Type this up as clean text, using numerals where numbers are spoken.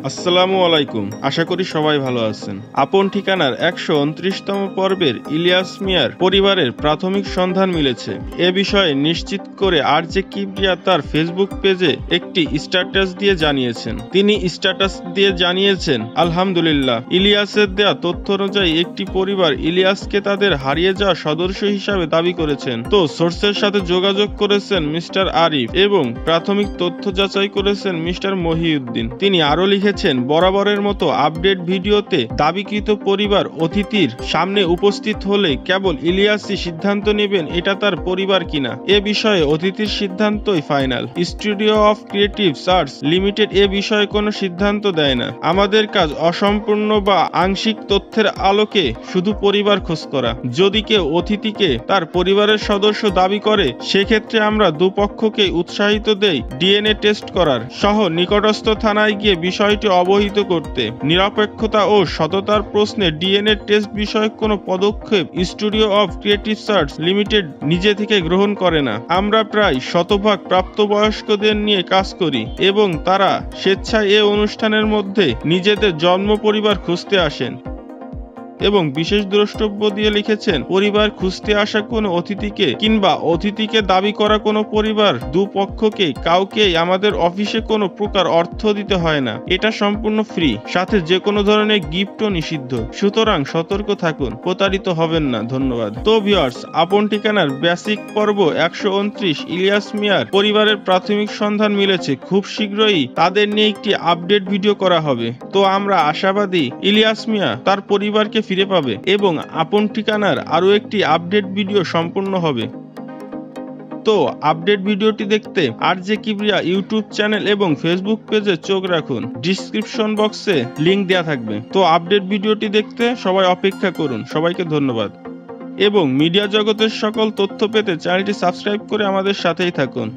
আসসালামু আলাইকুম। আশা করি সবাই ভালো আছেন। আপন ঠিকানার ১২৯তম পর্বের ইলিয়াস মিয়ার পরিবারের প্রাথমিক সন্ধান মিলেছে। এ বিষয়ে নিশ্চিত করে আরজে কিবরিয়া তার ফেসবুক পেজে একটি স্ট্যাটাস দিয়ে জানিয়েছেন। তিনি স্ট্যাটাস দিয়ে জানিয়েছেন, আলহামদুলিল্লাহ, ইলিয়াসের দেয়া তথ্য অনুযায়ী একটি পরিবার ইলিয়াসকে তাদের হারিয়ে যাওয়া সদস্য হিসাবে দাবি করেছেন। তো সোর্সের সাথে যোগাযোগ করেছেন মিস্টার আরিফ এবং প্রাথমিক তথ্য যাচাই করেছেন মিস্টার মহিউদ্দিন। তিনি আরো লিখেছেন, বরাবরের মতো আপডেট ভিডিওতে দাবিকৃত পরিবার অতিথির সামনে উপস্থিত হলে কেবল ইলিয়াসই সিদ্ধান্ত নেবেন এটা তার পরিবার কিনা। এ বিষয়ে অতিথির সিদ্ধান্তই final. Studio of creative arts limited এ বিষয়ে কোনো সিদ্ধান্ত দেয় না। আমাদের কাজ অসম্পূর্ণ বা আংশিক তথ্যের আলোকে শুধু পরিবার খোঁজ করা। যদি কেউ অতিথিকে তার পরিবারের সদস্য দাবি করে, সেক্ষেত্রে আমরা দুপক্ষকে উৎসাহিত দেই ডিএনএ টেস্ট করার সহ নিকটস্থ থানায় গিয়ে বিষয়টি অবহিত করতে। নিরপেক্ষতা ও সততার প্রশ্নে ডিএনএ টেস্ট বিষয়ক কোনো পদক্ষেপ studio of creative arts limited নিজে থেকে গ্রহণ করে না। আমরা প্রায় শতভাগ প্রাপ্তবয়স্কদের নিয়ে কাজ করি এবং তারা স্বেচ্ছায় এ অনুষ্ঠানের মধ্যে নিজেদের জন্ম পরিবার খুঁজতে আসেন। এবং বিশেষ দ্রষ্টব্য দিয়ে লিখেছেন, পরিবার খুঁজতে আসা কোনো অতিথিকে কিংবা অতিথিকে দাবি করা কোনো পরিবার দুপক্ষকে কাউকেই আমাদের অফিসে কোনো প্রকার অর্থ দিতে হয় না। এটা সম্পূর্ণ ফ্রি, সাথে যে কোনো ধরনের গিফটও নিষিদ্ধ। সুতরাং সতর্ক থাকুন, প্রতারিত হবেন না। ধন্যবাদ। তো ভিউয়ার্স, আপন ঠিকানার বেসিক পর্ব ১২৯ ইলিয়াস মিয়ার পরিবারের প্রাথমিক সন্ধান মিলেছে। খুব শীঘ্রই তাদের নিয়ে একটি আপডেট ভিডিও করা হবে। তো আমরা আশাবাদী ইলিয়াস মিয়া তার পরিবারকে ফিরে পাবে এবং আপন ঠিকানার আরো একটি আপডেট ভিডিও সম্পূর্ণ হবে। তো আপডেট ভিডিওটি দেখতে আরজে কিবরিয়া ইউটিউব চ্যানেল এবং ফেসবুক পেজে চোখ রাখুন। ডিসক্রিপশন বক্সে লিংক দেওয়া থাকবে। তো আপডেট ভিডিওটি দেখতে সবাই অপেক্ষা করুন। সবাইকে ধন্যবাদ এবং মিডিয়া জগতের সকল তথ্য পেতে চ্যানেলটি সাবস্ক্রাইব করে আমাদের সাথেই থাকুন।